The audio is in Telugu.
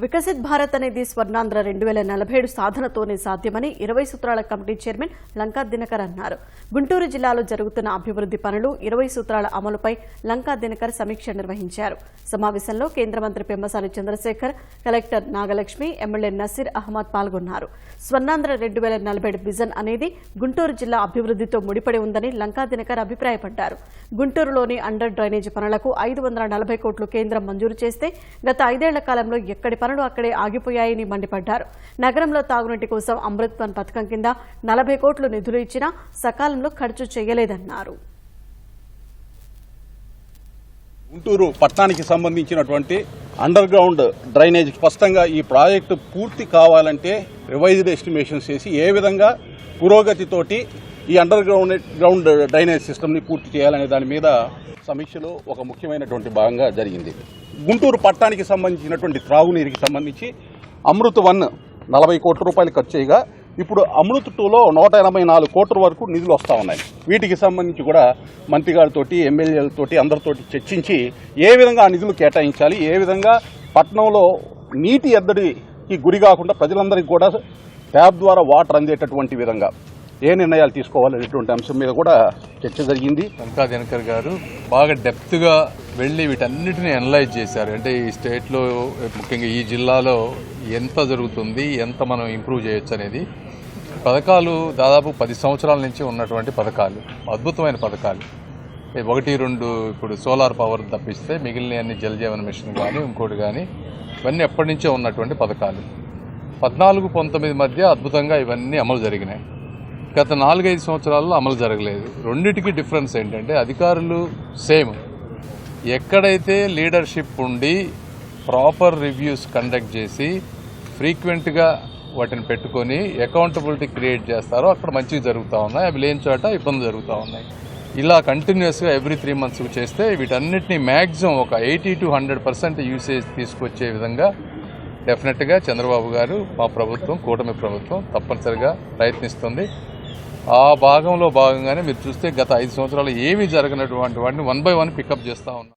వికసిత్ భారత్ అనేది స్వర్ణాంధ్ర 2047 సాధనతోనే సాధ్యమని 20 సూత్రాల కమిటీ చైర్మన్ లంకా దినకర్ అన్నారు. గుంటూరు జిల్లాలో జరుగుతున్న అభివృద్ధి పనులు 20 సూత్రాల అమలుపై లంకా దినకర్ సమీక్ష నిర్వహించారు. సమావేశంలో కేంద్ర మంత్రి పెమ్మసాని చంద్రశేఖర్, కలెక్టర్ నాగలక్ష్మి, ఎమ్మెల్యే నసీర్ అహ్మద్ పాల్గొన్నారు. స్వర్ణాంధ్ర 2047 విజన్ అనేది గుంటూరు జిల్లా అభివృద్ధితో ముడిపడి ఉందని లంకా దినకర్ అభిప్రాయపడ్డారు. గుంటూరులోని అండర్ డ్రైనేజ్ పనులకు 540 కోట్లు కేంద్రం మంజూరు చేస్తే గత 5 ఏళ్ల కాలంలో ఎక్కడి పనులు అక్కడే ఆగిపోయాయని మండిపడ్డారు. నగరంలో తాగునీటి కోసం అమృత్ వన్ పథకం కింద 40 కోట్లు నిధులు ఇచ్చినా సకాలంలో ఖర్చు చేయలేదన్నారు. గుంటూరు పట్టణానికి సంబంధించినటువంటి అండర్ గ్రౌండ్ డ్రైనేజ్ స్పష్టంగా ఈ ప్రాజెక్టు పూర్తి కావాలంటే రివైజ్డ్ ఎస్టిమేషన్స్ చేసి ఏ విధంగా పురోగతితోటి ఈ అండర్ గ్రౌండ్ డ్రైనేజ్ సిస్టమ్ని పూర్తి చేయాలనే దాని మీద సమీక్షలో ఒక ముఖ్యమైనటువంటి భాగంగా జరిగింది. గుంటూరు పట్టణానికి సంబంధించినటువంటి త్రాగునీరుకి సంబంధించి అమృత్ వన్ 40 కోట్ల రూపాయలు ఖర్చు చేయగా ఇప్పుడు అమృత్ 2లో 184 కోట్ల వరకు నిధులు వస్తూ ఉన్నాయి. వీటికి సంబంధించి కూడా మంత్రి గారితోటి, ఎమ్మెల్యేలతోటి అందరితోటి చర్చించి ఏ విధంగా ఆ నిధులు కేటాయించాలి, ఏ విధంగా పట్టణంలో నీటి ఎద్దడికి గురి కాకుండా ప్రజలందరికీ కూడా ట్యాబ్ ద్వారా వాటర్ అందేటటువంటి విధంగా ఏ నిర్ణయాలు తీసుకోవాలనేటువంటి అంశం మీద కూడా చర్చ జరిగింది. లంకా దినకర్ గారు బాగా డెప్త్గా వెళ్ళి వీటన్నిటిని అనలైజ్ చేశారు. అంటే ఈ స్టేట్లో ముఖ్యంగా ఈ జిల్లాలో ఎంత జరుగుతుంది, ఎంత మనం ఇంప్రూవ్ చేయొచ్చు అనేది. పథకాలు దాదాపు 10 సంవత్సరాల నుంచి ఉన్నటువంటి పథకాలు, అద్భుతమైన పథకాలు. 1-2 ఇప్పుడు సోలార్ పవర్ తప్పిస్తే మిగిలిన అన్ని జలజీవన మిషన్ కానీ ఇంకోటి కానీ ఇవన్నీ ఎప్పటి నుంచో ఉన్నటువంటి పథకాలు. 14-19 మధ్య అద్భుతంగా ఇవన్నీ అమలు జరిగినాయి. గత 4-5 సంవత్సరాల్లో అమలు జరగలేదు. రెండింటికి డిఫరెన్స్ ఏంటంటే అధికారులు సేమ్, ఎక్కడైతే లీడర్షిప్ ఉండి ప్రాపర్ రివ్యూస్ కండక్ట్ చేసి ఫ్రీక్వెంట్గా వాటిని పెట్టుకొని అకౌంటబిలిటీ క్రియేట్ చేస్తారో అక్కడ మంచిగా జరుగుతూ ఉన్నాయి. అవి లేని చోట ఇబ్బందులు జరుగుతూ ఉన్నాయి. ఇలా కంటిన్యూస్గా ఎవ్రీ 3 months చేస్తే వీటన్నిటిని మ్యాక్సిమం ఒక 80-100% యూసేజ్ తీసుకొచ్చే విధంగా డెఫినెట్గా చంద్రబాబు గారు, మా ప్రభుత్వం, కూటమి ప్రభుత్వం తప్పనిసరిగా ప్రయత్నిస్తుంది. ఆ భాగంలో భాగంగానే మీరు చూస్తే గత 5 సంవత్సరాలు ఏమీ జరగనటువంటి వాటిని 1 by 1 పికప్ చేస్తూ ఉన్నాం.